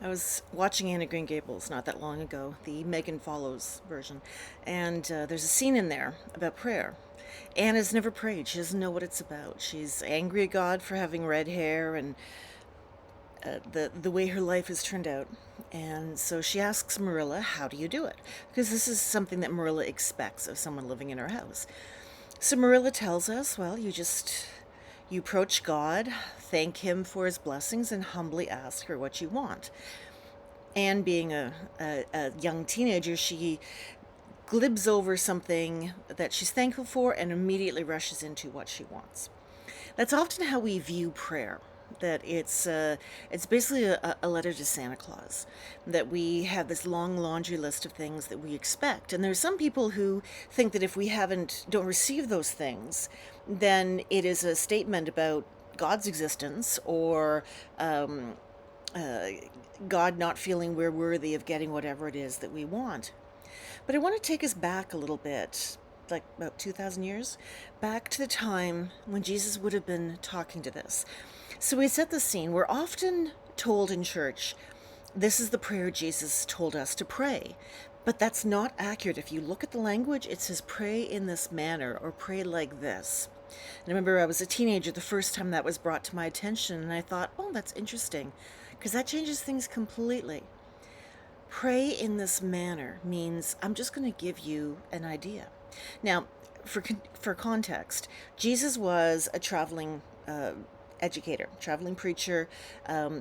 I was watching Anna Green Gables not that long ago, the Megan Follows version, and there's a scene in there about prayer. Anna's never prayed. She doesn't know what it's about. She's angry at God for having red hair and the way her life has turned out. And so she asks Marilla, "How do you do it?" Because this is something that Marilla expects of someone living in her house. So Marilla tells us, well, you approach God, thank him for his blessings, and humbly ask her what you want. And being a young teenager, she glibs over something that she's thankful for and immediately rushes into what she wants. That's often how we view prayer. That it's basically a letter to Santa Claus. That we have this long laundry list of things that we expect, and there's some people who think that if we don't receive those things, then it is a statement about God's existence or uh, God not feeling we're worthy of getting whatever it is that we want. But I want to take us back a little bit, like about 2,000 years, back to the time when Jesus would have been talking to this. So we set the scene. We're often told in church, this is the prayer Jesus told us to pray. But that's not accurate. If you look at the language, it says pray in this manner or pray like this. And I remember I was a teenager the first time that was brought to my attention, and I thought, oh, that's interesting, because that changes things completely. Pray in this manner means I'm just going to give you an idea. Now, for context, Jesus was a traveling educator, traveling preacher.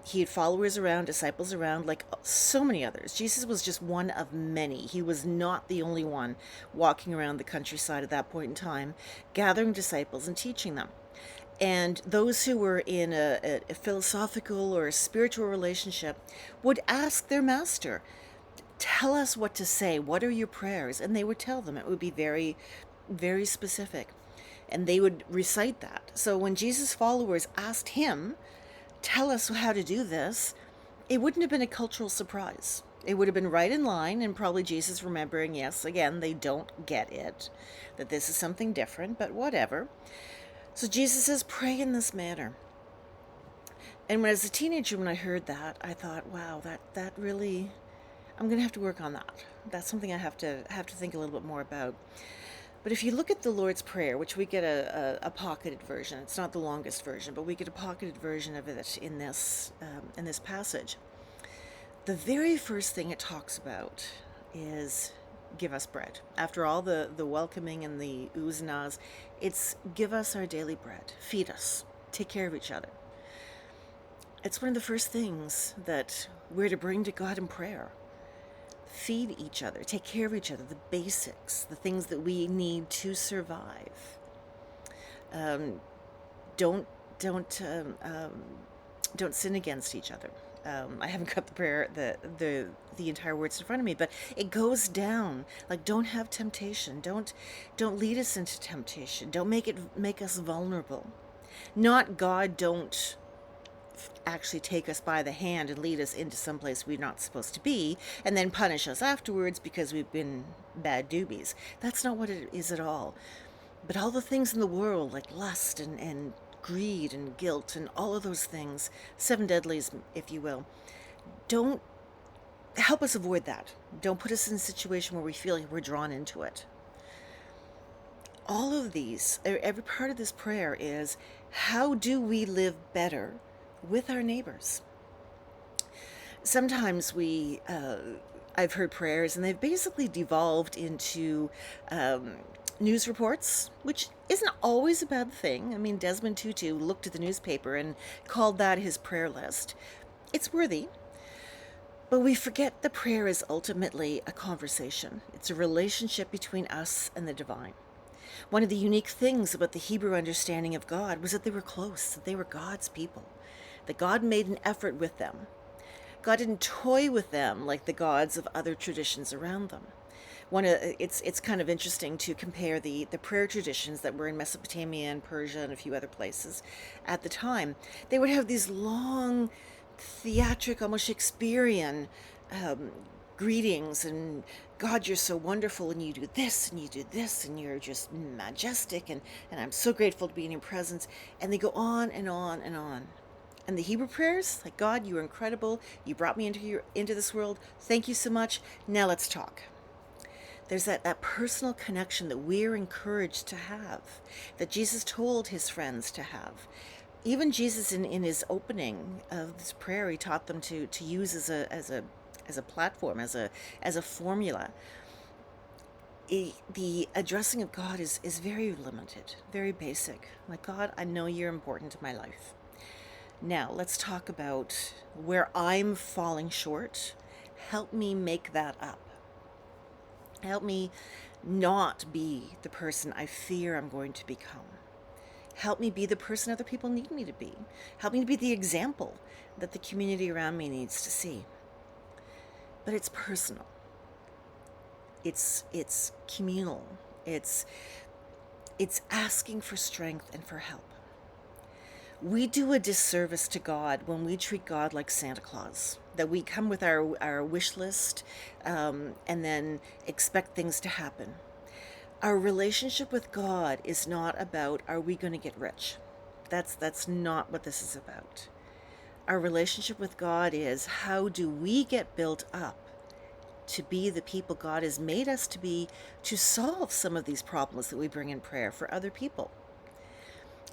He had followers around, disciples around, like so many others. Jesus was just one of many. He was not the only one walking around the countryside at that point in time, gathering disciples and teaching them. And those who were in a philosophical or a spiritual relationship would ask their master, tell us what to say. What are your prayers? And they would tell them. It would be very, very specific. And they would recite that. So when Jesus' followers asked him, tell us how to do this, it wouldn't have been a cultural surprise. It would have been right in line, and probably Jesus remembering, yes, again, they don't get it, that this is something different, but whatever. So Jesus says, pray in this manner. And when as a teenager, when I heard that, I thought, wow, that really, I'm going to have to work on that. That's something I have to think a little bit more about. But if you look at the Lord's Prayer, which we get a pocketed version, it's not the longest version, but we get a pocketed version of it in this passage. The very first thing it talks about is give us bread. After all the welcoming and the oohs and ahs, it's give us our daily bread, feed us, take care of each other. It's one of the first things that we're to bring to God in prayer. Feed each other, take care of each other, the basics, the things that we need to survive. Um, don't don't don't sin against each other. I haven't got the prayer the entire words in front of me, but it goes down like don't have temptation, don't lead us into temptation, don't make us vulnerable. Not God, don't actually take us by the hand and lead us into some place we're not supposed to be and then punish us afterwards because we've been bad doobies. That's not what it is at all. But all the things in the world, like lust and greed and guilt and all of those things, seven deadlies, if you will, don't help us avoid that. Don't put us in a situation where we feel like we're drawn into it. All of these, every part of this prayer is how do we live better with our neighbors? Sometimes I've heard prayers and they've basically devolved into news reports, which isn't always a bad thing. I mean, Desmond Tutu looked at the newspaper and called that his prayer list. It's worthy, but we forget the prayer is ultimately a conversation. It's a relationship between us and the divine. One of the unique things about the Hebrew understanding of God was that they were close, that they were God's people, that God made an effort with them. God didn't toy with them like the gods of other traditions around them. It's kind of interesting to compare the prayer traditions that were in Mesopotamia and Persia and a few other places at the time. They would have these long, theatric, almost Shakespearean um, greetings and God, you're so wonderful, and you do this and you do this, and you're just majestic, and I'm so grateful to be in your presence. And they go on and on and on. And the Hebrew prayers, like, God, you are incredible. You brought me into this world. Thank you so much. Now let's talk. There's that personal connection that we're encouraged to have, that Jesus told his friends to have. Even Jesus in his opening of this prayer, he taught them to use as a platform, as a formula. The addressing of God is very limited, very basic. Like, God, I know you're important to my life. Now, let's talk about where I'm falling short. Help me make that up. Help me not be the person I fear I'm going to become. Help me be the person other people need me to be. Help me to be the example that the community around me needs to see. But it's personal. It's communal. It's asking for strength and for help. We do a disservice to God when we treat God like Santa Claus, that we come with our wish list and then expect things to happen. Our relationship with God is not about, are we going to get rich? That's not what this is about. Our relationship with God is, how do we get built up to be the people God has made us to be, to solve some of these problems that we bring in prayer for other people.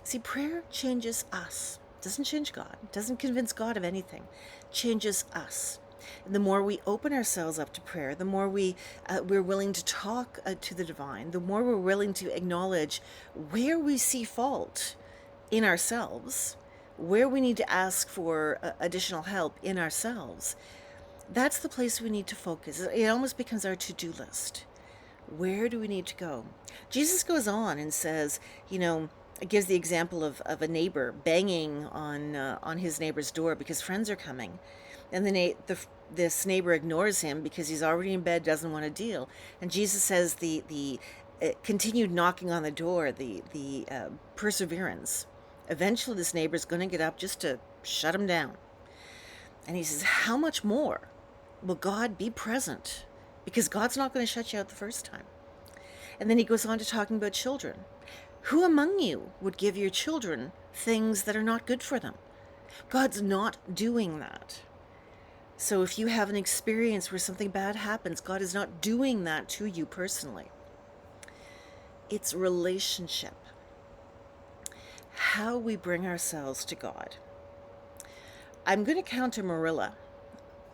See, prayer changes us. It doesn't change God. It doesn't convince God of anything. It changes us. And the more we open ourselves up to prayer, the more we're willing to talk to the divine, the more we're willing to acknowledge where we see fault in ourselves, where we need to ask for additional help in ourselves. That's the place we need to focus. It almost becomes our to-do list. Where do we need to go? Jesus goes on and says, it gives the example of a neighbor banging on his neighbor's door because friends are coming. And this neighbor ignores him because he's already in bed, doesn't want to deal. And Jesus says the continued knocking on the door, the perseverance. Eventually this neighbor's going to get up just to shut him down. And he says, how much more will God be present? Because God's not going to shut you out the first time. And then he goes on to talking about children. Who among you would give your children things that are not good for them? God's not doing that. So if you have an experience where something bad happens, God is not doing that to you personally. It's relationship. How we bring ourselves to God. I'm going to counter Marilla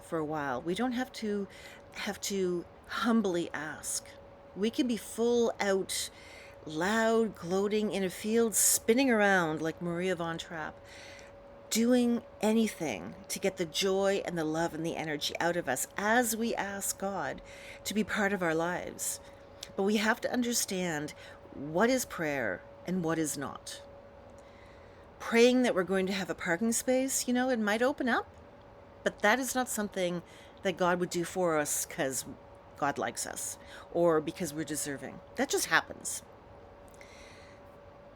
for a while. We don't have to humbly ask. We can be full out, loud, gloating in a field, spinning around like Maria von Trapp, doing anything to get the joy and the love and the energy out of us as we ask God to be part of our lives. But we have to understand what is prayer and what is not. Praying that we're going to have a parking space, it might open up, but that is not something that God would do for us because God likes us or because we're deserving. That just happens.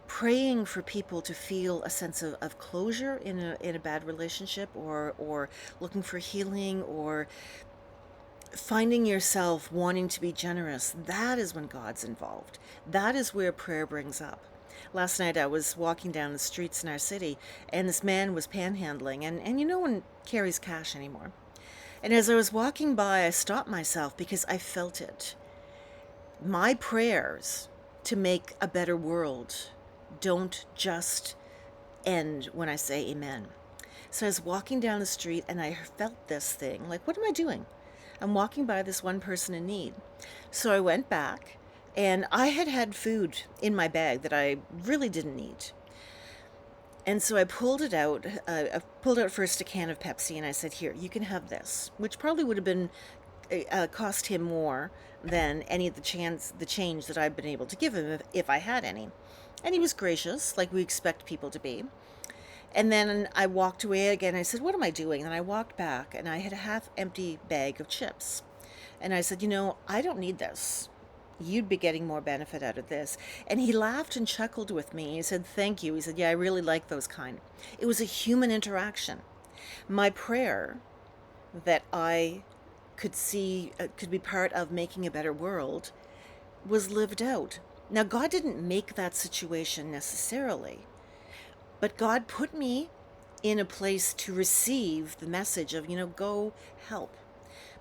Praying for people to feel a sense of closure in a bad relationship, or looking for healing, or finding yourself wanting to be generous, that is when God's involved. That is where prayer brings up. Last night I was walking down the streets in our city, and this man was panhandling, and no one carries cash anymore. And as I was walking by, I stopped myself because I felt it. My prayers to make a better world don't just end when I say amen. So I was walking down the street and I felt this thing, like, what am I doing? I'm walking by this one person in need. So I went back, and I had food in my bag that I really didn't need. And so I pulled it out. I pulled out first a can of Pepsi, and I said, here, you can have this, which probably would have been cost him more than any of the change that I've been able to give him if I had any. And he was gracious, like we expect people to be. And then I walked away again. I said, what am I doing? And I walked back, and I had a half-empty bag of chips. And I said, I don't need this. You'd be getting more benefit out of this. And he laughed and chuckled with me. He said, thank you. He said, yeah, I really like those kind. It was a human interaction. My prayer that I could see, could be part of making a better world, was lived out. Now, God didn't make that situation necessarily, but God put me in a place to receive the message of, go help.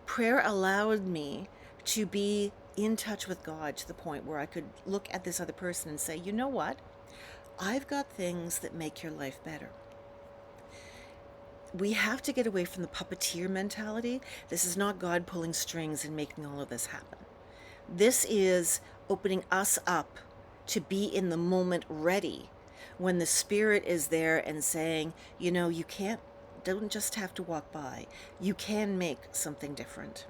Prayer allowed me to be in touch with God to the point where I could look at this other person and say, you know what? I've got things that make your life better. We have to get away from the puppeteer mentality. This is not God pulling strings and making all of this happen. This is opening us up to be in the moment ready when the Spirit is there and saying, you don't just have to walk by. You can make something different.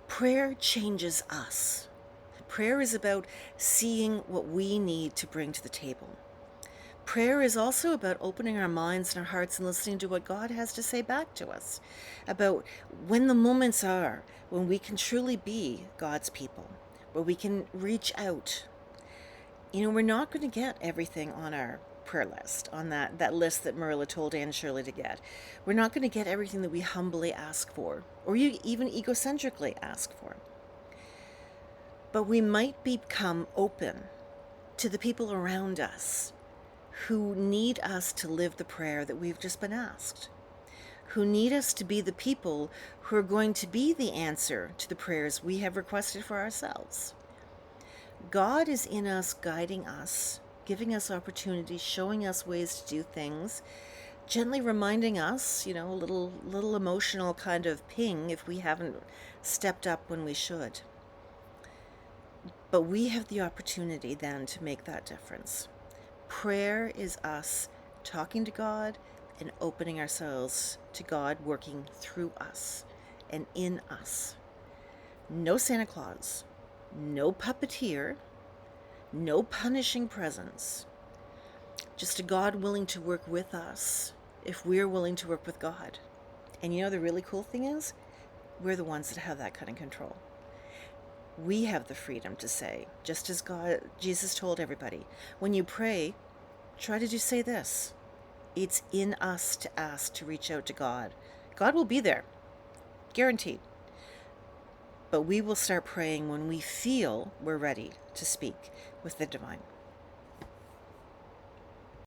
Prayer changes us. Prayer is about seeing what we need to bring to the table. Prayer is also about opening our minds and our hearts and listening to what God has to say back to us about when the moments are when we can truly be God's people, where we can reach out. We're not going to get everything on our prayer list, on that list that Marilla told Anne Shirley to get. We're not going to get everything that we humbly ask for, or even egocentrically ask for. But we might become open to the people around us who need us to live the prayer that we've just been asked, who need us to be the people who are going to be the answer to the prayers we have requested for ourselves. God is in us, guiding us, giving us opportunities, showing us ways to do things, gently reminding us, a little emotional kind of ping if we haven't stepped up when we should. But we have the opportunity then to make that difference. Prayer is us talking to God and opening ourselves to God working through us and in us. No Santa Claus, no puppeteer, no punishing presence. Just a God willing to work with us if we're willing to work with God. And the really cool thing is, we're the ones that have that kind of control. We have the freedom to say, just as Jesus told everybody, when you pray, try to just say this. It's in us to ask, to reach out to God. God will be there, guaranteed. But we will start praying when we feel we're ready to speak with the divine.